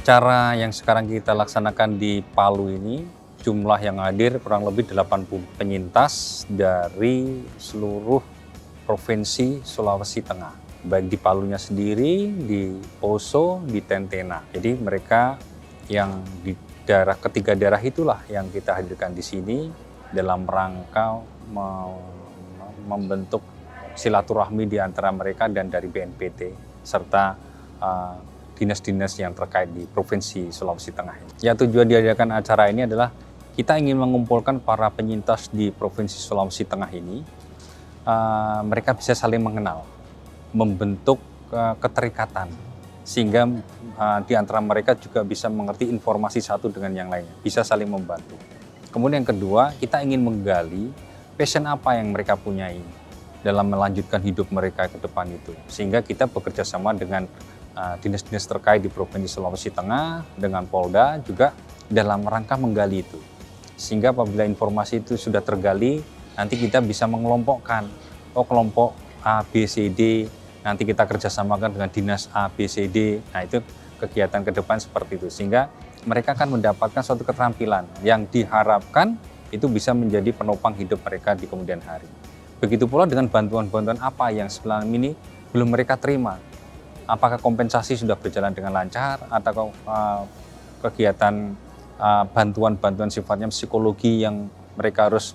Acara yang sekarang kita laksanakan di Palu ini, jumlah yang hadir kurang lebih 80 penyintas dari seluruh Provinsi Sulawesi Tengah. Baik di Palunya sendiri, di Poso, di Tentena. Jadi mereka yang di ketiga daerah itulah yang kita hadirkan di sini dalam rangka membentuk silaturahmi di antara mereka dan dari BNPT serta dinas-dinas yang terkait di Provinsi Sulawesi Tengah ini. Ya, tujuan diadakan acara ini adalah kita ingin mengumpulkan para penyintas di Provinsi Sulawesi Tengah ini, mereka bisa saling mengenal, membentuk keterikatan, sehingga di antara mereka juga bisa mengerti informasi satu dengan yang lainnya, bisa saling membantu. Kemudian yang kedua, kita ingin menggali passion apa yang mereka punyai dalam melanjutkan hidup mereka ke depan itu, sehingga kita bekerja sama dengan dinas-dinas terkait di Provinsi Sulawesi Tengah, dengan Polda juga dalam rangka menggali itu. Sehingga apabila informasi itu sudah tergali, nanti kita bisa mengelompokkan, kelompok A, B, C, D, nanti kita kerjasamakan dengan dinas A, B, C, D. Nah, itu kegiatan ke depan seperti itu. Sehingga mereka akan mendapatkan suatu keterampilan yang diharapkan itu bisa menjadi penopang hidup mereka di kemudian hari. Begitu pula dengan bantuan-bantuan apa yang selama ini belum mereka terima. Apakah kompensasi sudah berjalan dengan lancar, atau kegiatan bantuan-bantuan sifatnya psikologi yang mereka harus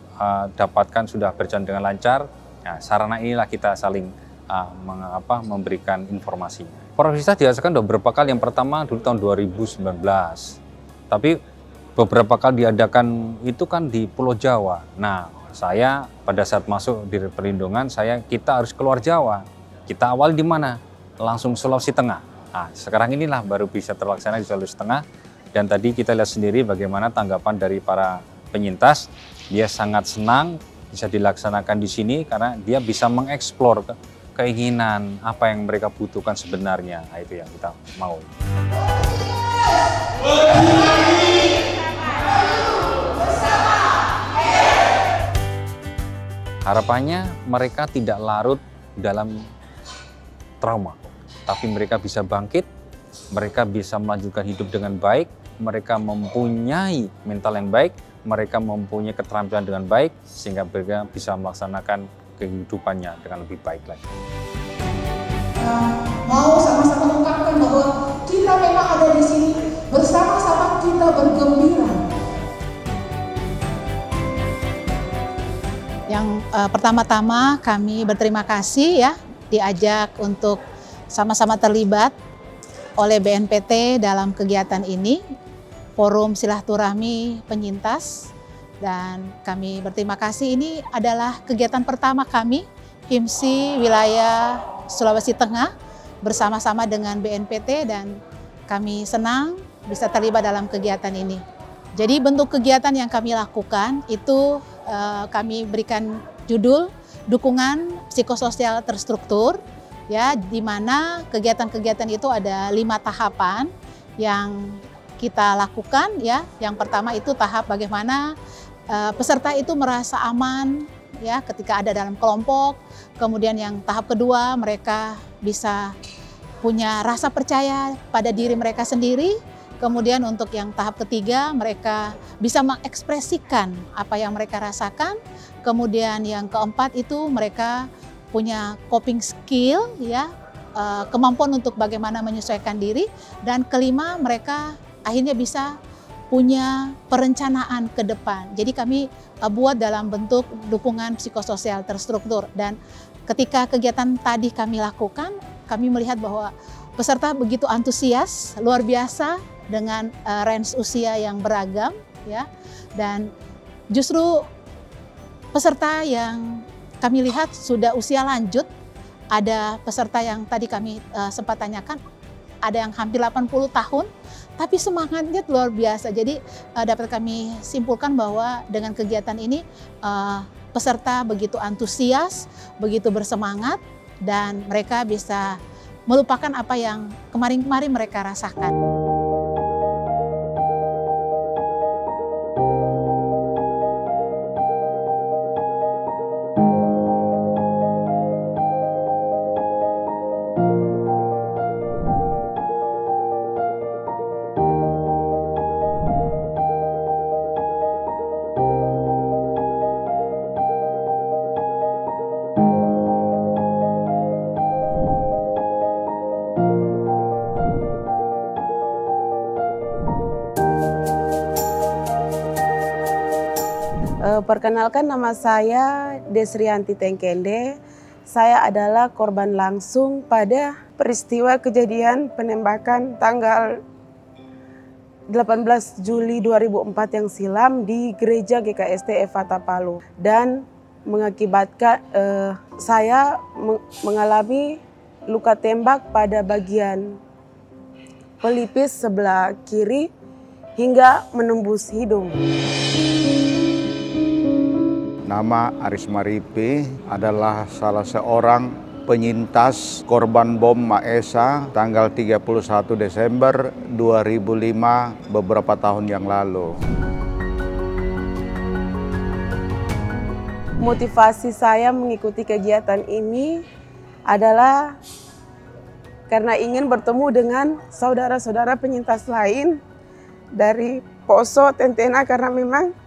dapatkan sudah berjalan dengan lancar. Nah, sarana inilah kita saling memberikan informasinya. Provinsi diadakan beberapa kali. Yang pertama dulu tahun 2019, tapi beberapa kali diadakan itu kan di Pulau Jawa. Nah, saya pada saat masuk di perlindungan, kita harus keluar Jawa. Kita awal di mana? Langsung Sulawesi Tengah. Nah, sekarang inilah baru bisa terlaksana di Sulawesi Tengah. Dan tadi kita lihat sendiri bagaimana tanggapan dari para penyintas. Dia sangat senang bisa dilaksanakan di sini karena dia bisa mengeksplor keinginan apa yang mereka butuhkan sebenarnya. Nah, itu yang kita mau. Harapannya mereka tidak larut dalam trauma, tapi mereka bisa bangkit, mereka bisa melanjutkan hidup dengan baik, mereka mempunyai mental yang baik, mereka mempunyai keterampilan dengan baik, sehingga mereka bisa melaksanakan kehidupannya dengan lebih baik lagi. Mau sama-sama ungkapkan bahwa kita memang ada di sini, bersama-sama kita bergembira. Yang pertama-tama kami berterima kasih ya diajak untuk sama-sama terlibat oleh BNPT dalam kegiatan ini, Forum Silaturahmi Penyintas, dan kami berterima kasih. Ini adalah kegiatan pertama kami, HIMSI wilayah Sulawesi Tengah bersama-sama dengan BNPT, dan kami senang bisa terlibat dalam kegiatan ini. Jadi bentuk kegiatan yang kami lakukan itu kami berikan judul dukungan psikososial terstruktur, ya, di mana kegiatan-kegiatan itu ada 5 tahapan yang kita lakukan, ya. Yang pertama itu tahap bagaimana peserta itu merasa aman, ya, ketika ada dalam kelompok. Kemudian yang tahap kedua, mereka bisa punya rasa percaya pada diri mereka sendiri. Kemudian untuk yang tahap ketiga, mereka bisa mengekspresikan apa yang mereka rasakan. Kemudian yang keempat itu mereka punya coping skill, ya, kemampuan untuk bagaimana menyesuaikan diri. Dan kelima, mereka akhirnya bisa punya perencanaan ke depan. Jadi kami buat dalam bentuk dukungan psikososial terstruktur. Dan ketika kegiatan tadi kami lakukan, kami melihat bahwa peserta begitu antusias, luar biasa, dengan range usia yang beragam, ya. Dan justru peserta yang kami lihat sudah usia lanjut, ada peserta yang tadi kami sempat tanyakan, ada yang hampir 80 tahun, tapi semangatnya luar biasa. Jadi dapat kami simpulkan bahwa dengan kegiatan ini peserta begitu antusias, begitu bersemangat, dan mereka bisa melupakan apa yang kemarin-kemarin mereka rasakan. Perkenalkan, nama saya Desrianti Tengkende. Saya adalah korban langsung pada peristiwa kejadian penembakan tanggal 18 Juli 2004 yang silam di Gereja GKST Efata Palu, dan mengakibatkan saya mengalami luka tembak pada bagian pelipis sebelah kiri hingga menembus hidung. Nama Aris Maripi adalah salah seorang penyintas korban bom Maesa tanggal 31 Desember 2005 beberapa tahun yang lalu. Motivasi saya mengikuti kegiatan ini adalah karena ingin bertemu dengan saudara-saudara penyintas lain dari Poso Tentena, karena memang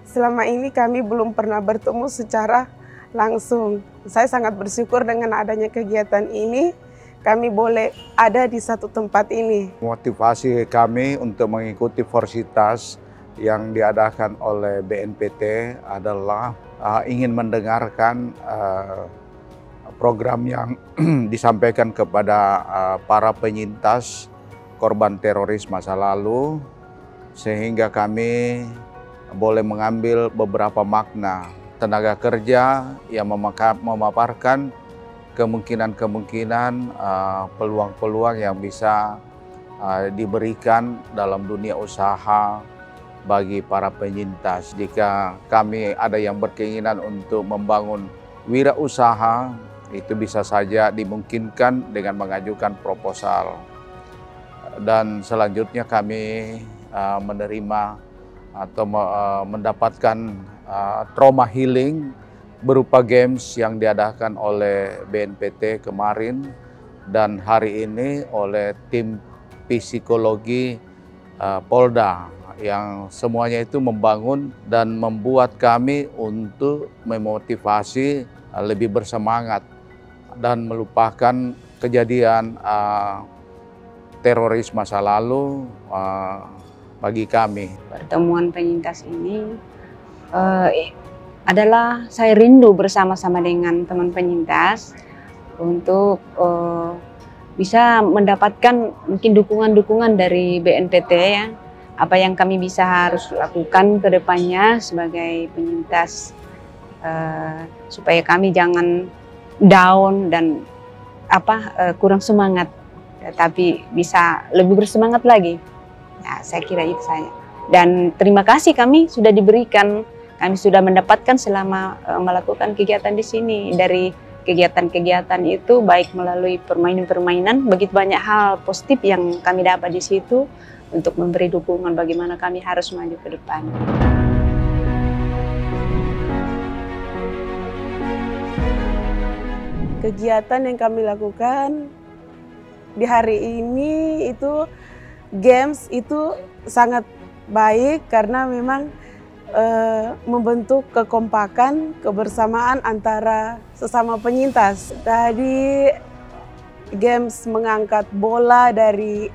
selama ini kami belum pernah bertemu secara langsung. Saya sangat bersyukur dengan adanya kegiatan ini, kami boleh ada di satu tempat ini. Motivasi kami untuk mengikuti Forsitas yang diadakan oleh BNPT adalah ingin mendengarkan program yang disampaikan kepada para penyintas korban teroris masa lalu, sehingga kami boleh mengambil beberapa makna tenaga kerja yang memaparkan kemungkinan-kemungkinan, peluang-peluang yang bisa diberikan dalam dunia usaha bagi para penyintas. Jika kami ada yang berkeinginan untuk membangun wirausaha, itu bisa saja dimungkinkan dengan mengajukan proposal. Dan selanjutnya kami menerima atau mendapatkan trauma healing berupa games yang diadakan oleh BNPT kemarin dan hari ini oleh tim psikologi Polda, yang semuanya itu membangun dan membuat kami untuk memotivasi lebih bersemangat dan melupakan kejadian teroris masa lalu bagi kami. Pertemuan penyintas ini adalah saya rindu bersama-sama dengan teman penyintas untuk bisa mendapatkan mungkin dukungan-dukungan dari BNPT, ya. Apa yang kami bisa harus lakukan ke depannya sebagai penyintas supaya kami jangan down dan kurang semangat, tetapi bisa lebih bersemangat lagi. Ya, saya kira itu saja. Dan terima kasih kami sudah diberikan, kami sudah mendapatkan selama melakukan kegiatan di sini. Dari kegiatan-kegiatan itu, baik melalui permainan-permainan, begitu banyak hal positif yang kami dapat di situ untuk memberi dukungan bagaimana kami harus maju ke depan. Kegiatan yang kami lakukan di hari ini itu games itu sangat baik karena memang membentuk kekompakan, kebersamaan antara sesama penyintas. Tadi games mengangkat bola dari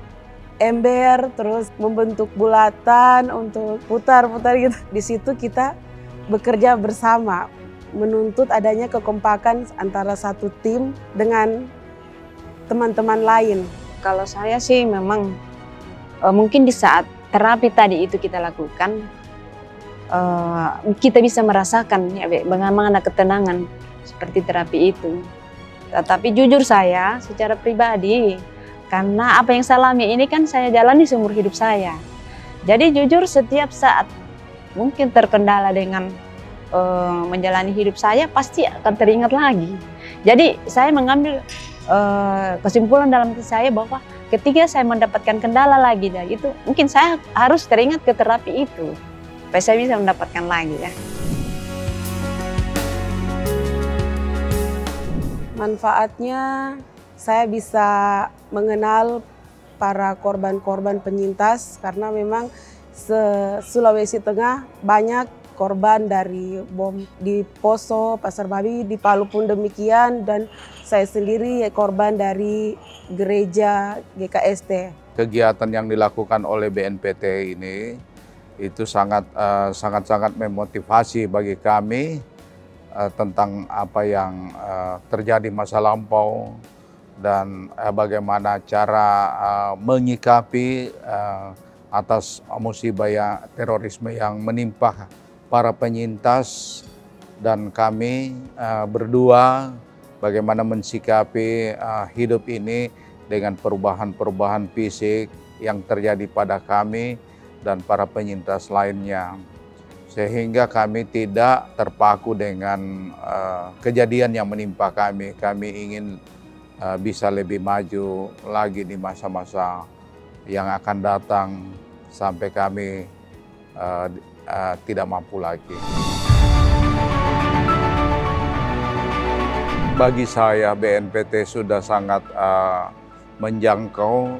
ember, terus membentuk bulatan untuk putar-putar gitu. Di situ kita bekerja bersama, menuntut adanya kekompakan antara satu tim dengan teman-teman lain. Kalau saya sih memang mungkin di saat terapi tadi itu kita lakukan, kita bisa merasakan ya bagaimana ketenangan seperti terapi itu. Tetapi jujur saya secara pribadi, karena apa yang saya alami ini kan saya jalani seumur hidup saya. Jadi jujur setiap saat mungkin terkendala dengan menjalani hidup saya, pasti akan teringat lagi. Jadi saya mengambil kesimpulan dalam diri saya bahwa ketika saya mendapatkan kendala lagi dari itu, mungkin saya harus teringat ke terapi itu supaya saya bisa mendapatkan lagi ya. Manfaatnya saya bisa mengenal para korban-korban penyintas karena memang Sulawesi Tengah banyak korban dari bom di Poso, Pasar Babi, di Palu pun demikian, dan saya sendiri korban dari gereja GKST. Kegiatan yang dilakukan oleh BNPT ini Itu sangat memotivasi bagi kami tentang apa yang terjadi masa lampau dan bagaimana cara menyikapi atas musibah terorisme yang menimpa para penyintas, dan kami berdua bagaimana mensikapi hidup ini dengan perubahan-perubahan fisik yang terjadi pada kami dan para penyintas lainnya. Sehingga kami tidak terpaku dengan kejadian yang menimpa kami. Kami ingin bisa lebih maju lagi di masa-masa yang akan datang sampai kami tidak mampu lagi. Bagi saya BNPT sudah sangat menjangkau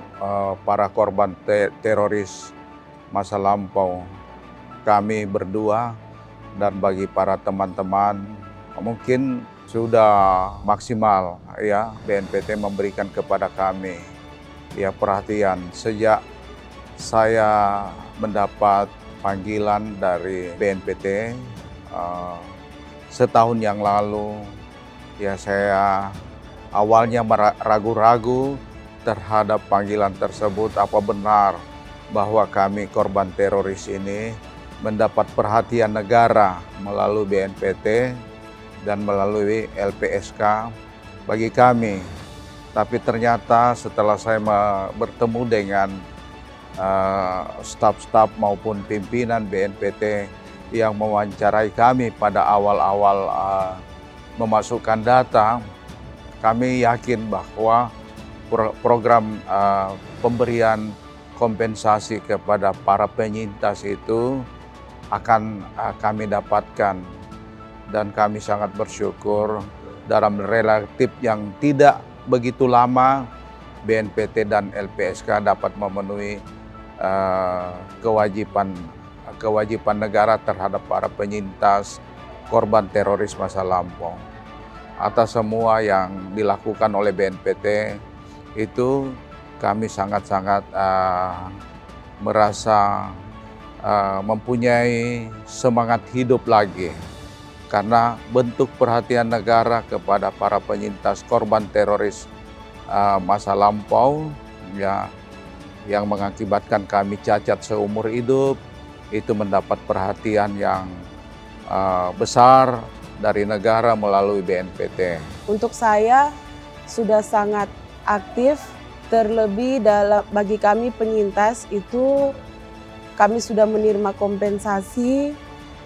para korban teroris masa lampau. Kami berdua dan bagi para teman-teman mungkin sudah maksimal ya BNPT memberikan kepada kami ya perhatian. Sejak saya mendapat panggilan dari BNPT setahun yang lalu, ya saya awalnya ragu-ragu terhadap panggilan tersebut, apa benar bahwa kami korban teroris ini mendapat perhatian negara melalui BNPT dan melalui LPSK bagi kami. Tapi ternyata setelah saya bertemu dengan staf-staf maupun pimpinan BNPT yang mewawancarai kami pada awal-awal memasukkan data, kami yakin bahwa program pemberian kompensasi kepada para penyintas itu akan kami dapatkan, dan kami sangat bersyukur dalam relatif yang tidak begitu lama BNPT dan LPSK dapat memenuhi kewajiban negara terhadap para penyintas korban teroris masa lampau. Atas semua yang dilakukan oleh BNPT itu kami sangat-sangat merasa mempunyai semangat hidup lagi, karena bentuk perhatian negara kepada para penyintas korban teroris masa lampau ya, yang mengakibatkan kami cacat seumur hidup itu mendapat perhatian yang besar dari negara melalui BNPT. Untuk saya sudah sangat aktif, terlebih bagi kami penyintas itu kami sudah menerima kompensasi,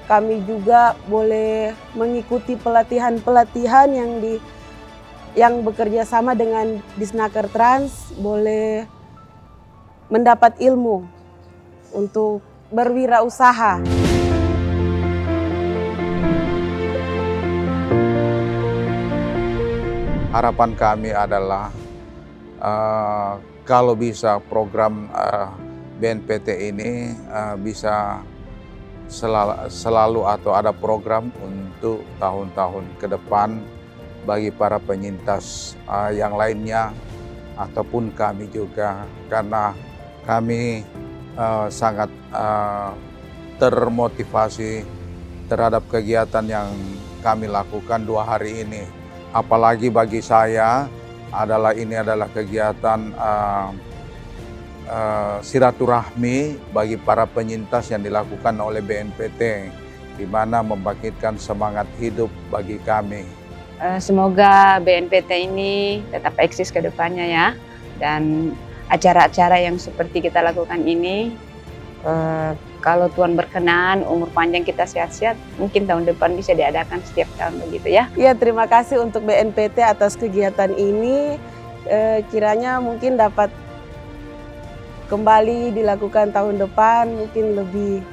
kami juga boleh mengikuti pelatihan-pelatihan yang bekerja sama dengan Disnaker Trans, boleh mendapat ilmu untuk berwirausaha. Harapan kami adalah kalau bisa program BNPT ini bisa selalu atau ada program untuk tahun-tahun ke depan bagi para penyintas yang lainnya ataupun kami juga, karena kami sangat termotivasi terhadap kegiatan yang kami lakukan 2 hari ini. Apalagi bagi saya ini adalah kegiatan silaturahmi bagi para penyintas yang dilakukan oleh BNPT, di mana membangkitkan semangat hidup bagi kami. Semoga BNPT ini tetap eksis ke depannya ya, dan acara-acara yang seperti kita lakukan ini, kalau Tuhan berkenan, umur panjang kita sehat-sehat, mungkin tahun depan bisa diadakan setiap tahun begitu ya. Ya, terima kasih untuk BNPT atas kegiatan ini. Kiranya mungkin dapat kembali dilakukan tahun depan, mungkin lebih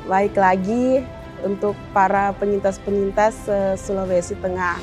baik lagi untuk para penyintas-penyintas Sulawesi Tengah.